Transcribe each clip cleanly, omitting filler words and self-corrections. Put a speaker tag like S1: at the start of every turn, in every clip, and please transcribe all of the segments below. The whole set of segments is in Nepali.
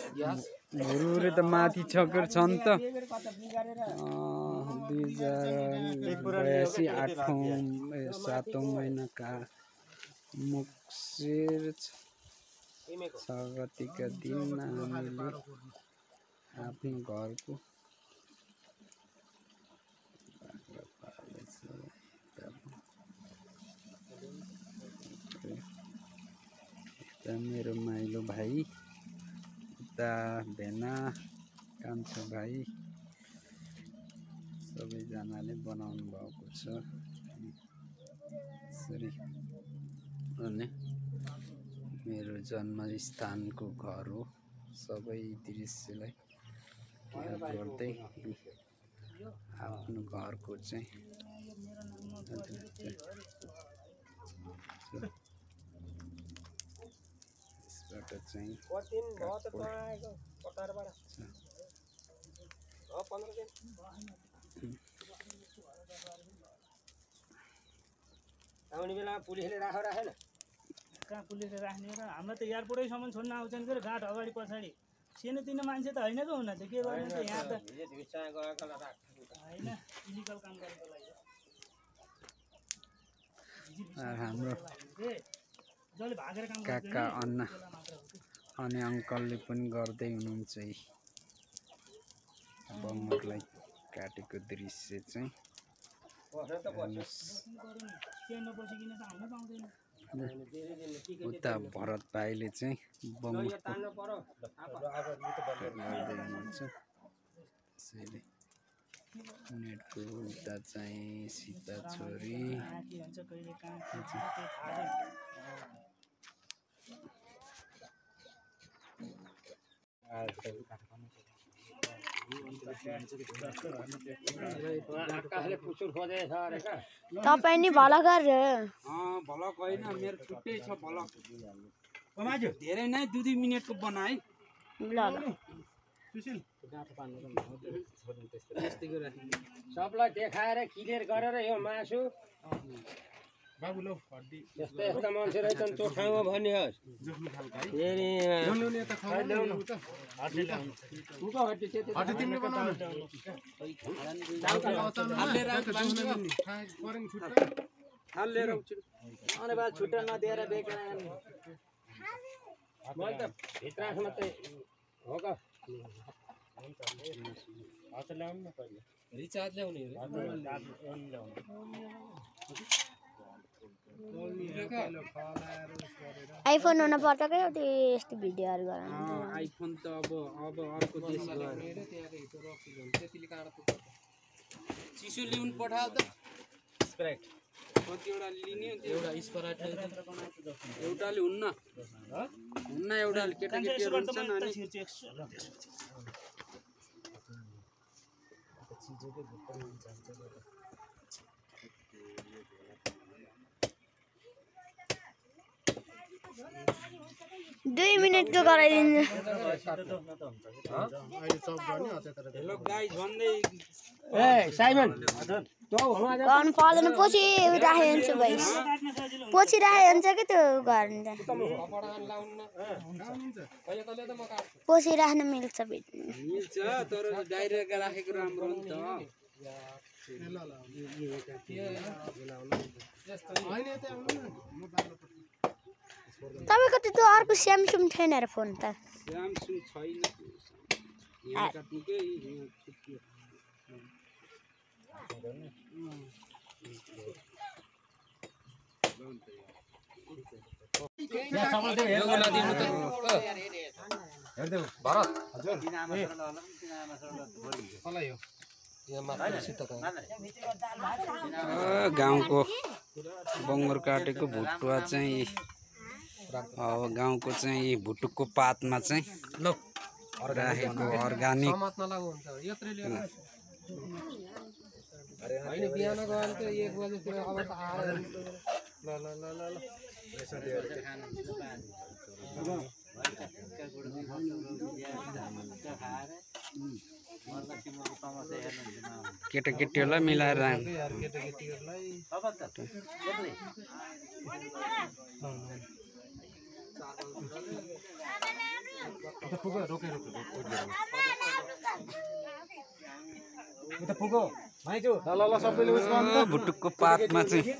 S1: हुरुरे त माथि छकर छन् त 2082 7औं महिनाका मुक्सिर 6 गतेका दिन हामीले आफ्नो घरको बाख्रा पालेछ। मेरो माइलो भाइ, उता भेना कान्छो भाइ सबैजनाले बनाउनु भएको छ। यसरी अनि मेरो जन्मस्थानको घर हो। सबै दृश्यलाई याद गर्दै आफ्नो घरको चाहिँ यसबाट चाहिँ
S2: आउने बेला पुलिसले राखेन कहाँ पुलिसले राख्ने र हाम्रो त एयरपोर्टैसम्म छोड्न आउँछन् के घाट अगाडि पछाडि सानो तिनो मान्छे त होइन त हुन त के गर्ने त यहाँ त होइन इलिगल काम गर्नको लागि
S1: हाम्रो काका अन्ना अनि अङ्कलले पनि गर्दै हुनुहुन्छ। बङ्गरलाई काटेको दृश्य चाहिँ उता भरत भाइले चाहिँ बङ्गर गर्दै हुनुहुन्छ। त्यसैले नेटको उता चाहिँ सीता छोरी
S3: तपाईं नि भला गरे
S1: भलक होइन, मेरो छुट्टै छ भलक। धेरै नै 2 मिनेटको बनाए
S3: ल ल
S2: सबलाई देखाएर क्लियर गरेर यो मासु बाबु लौ हड्डी यस्ता यस्ता मान्छे रहेछन् त्यो ठाउँमा भन्ने होस् फेरि ल्याउनु त खाउ ल्याउनु त हड्डी ल्याउनु उको हड्डी चाहिँ हड्डी तिमीले बनाउनु हालेर गरौँ छुट्टा हालेर अनि बाद छुट्टा नदिएर बेकार मैले त भित्र राख्न मात्रै हो क हात ल्याउनु न पहिले रिचार्ज ल्याउने
S3: आइफोन हुन पर्छ के त्यो यस्तो भिडियोहरु गराउनु।
S1: आइफोन त अब अर्को देश गएर चिसो ल्याउनु पठाउ त स्प्राइट कतिवटा लिने एउटा स्प्राइट एउटाले हुन्न एउटाले केटाकेटीहरु हुन्छन् अनि चीजोको भित्र हुन्छ
S3: 2 मिनेट को गराइदिनु।
S1: हेलो गाइस भन्दै
S2: ए साइमन
S3: गर्नु पर्दैन पछि राखेन्छ भाइ पछि राखेन्छ के त्यो गर्ने पछि राख्न मिल्छ
S1: मिल्छ तर डाइरेक्ट राखेको राम्रो हो नि त
S3: तपाईको त्यो अर्को स्यामसङ छैन र फोन त
S1: स्यामसङ छैन यहाँ काट्नुकै छुट्यो
S2: भरत
S1: गाउँको बङ्गर काटेको भुटुवा चाहिँ अब गाउँको चाहिँ भुटुकको पातमा चाहिँ राखेको अर्गानिक
S2: होइन बिहान गएर त 1 बजेतिर अब त आएर ल ल ल ल
S1: केटाकेटीहरूलाई मिलाएर भुटुकको पातमा चाहिँ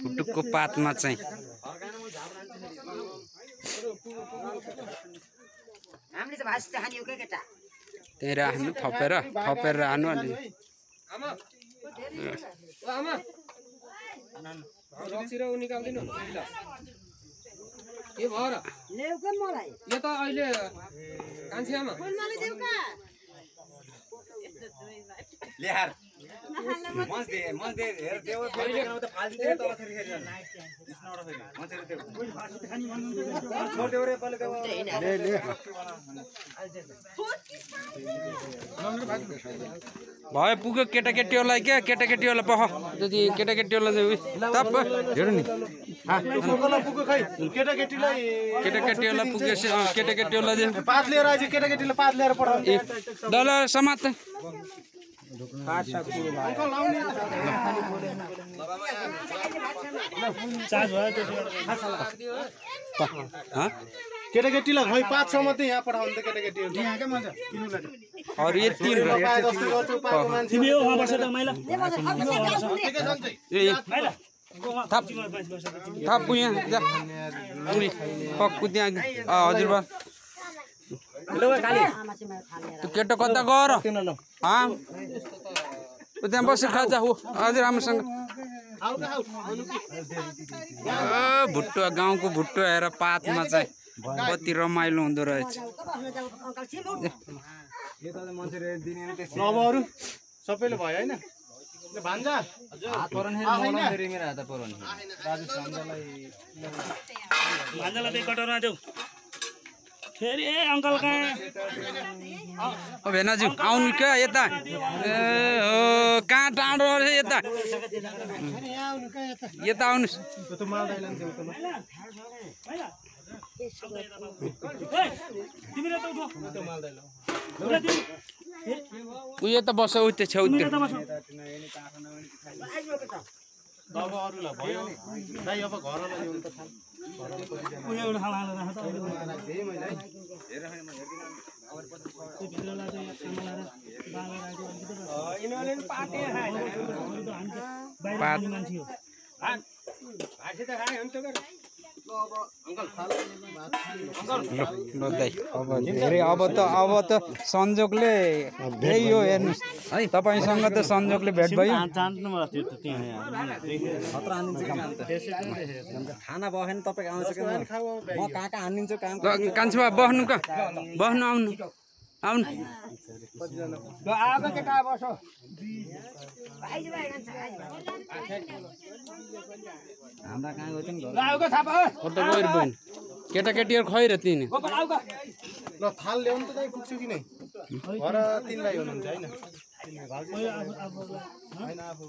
S1: भुटुकको पातमा चाहिँ त्यही राख्नु थपेर राख्नु अनि
S2: के भएर यो त अहिले कान्छियामा
S1: भयो पुग्यो केटाकेटीहरूलाई क्या केटाकेटीहरूलाई पख त्यति केटाकेटीहरूलाई हेर्नु नि केटाकेटीहरूलाई पुगेपछि केटाकेटीहरूलाई
S4: पात लिएर आइज केटाकेटीले पात लिएर पठाउनु
S1: ल समात
S4: केटाकेटीलाई खै 5 सम्म त यहाँ पठाउनु त केटाकेटीहरु यहाँकै मान्छे किन्नुलाई
S1: अरु यो 3 थप यहाँ पक्कु त्यहाँ हजुरबा त्यो केटो कता गर त्यहाँ बसेर खाजा हो हजुर राम्रोसँग भुट्टो गाउँको भुट्टो हेर पातमा चाहिँ कति रमाइलो हुँदो रहेछ
S4: अरू सबैले भयो हैन भान्जा
S5: भान्जालाई कटरमा जाऊ फेरि ए अंकल कहाँ
S1: ओ भेनाजु आउनु क्या यता कहाँ टाढो रहेछ यता यता आउनुस् उयो त बस उ त्यो छेउ त्यो
S4: अब अरूलाई भयो दाइ अब घरलाई ल्याउनु त थाल
S1: अब त संजोगले यही हो हेर्नुस् है तपाईसँग त संजोगले भेट भयो
S6: खाना बसेन तपाईँ आउँछ कि म कहाँ कहाँ हानिदिन्छु काम
S1: कान्छुवा बस्नु कहाँ बस्नु आउनु आउनु
S6: हाम्रा कहाँ गयो नि
S1: कता गएर बहिनी केटाकेटीहरू खै र तिनी
S4: ल थाल ल्याउनु त दाइ पुग्छु कि नै घर 3 भाइ हुनुहुन्छ हैन हैन आफू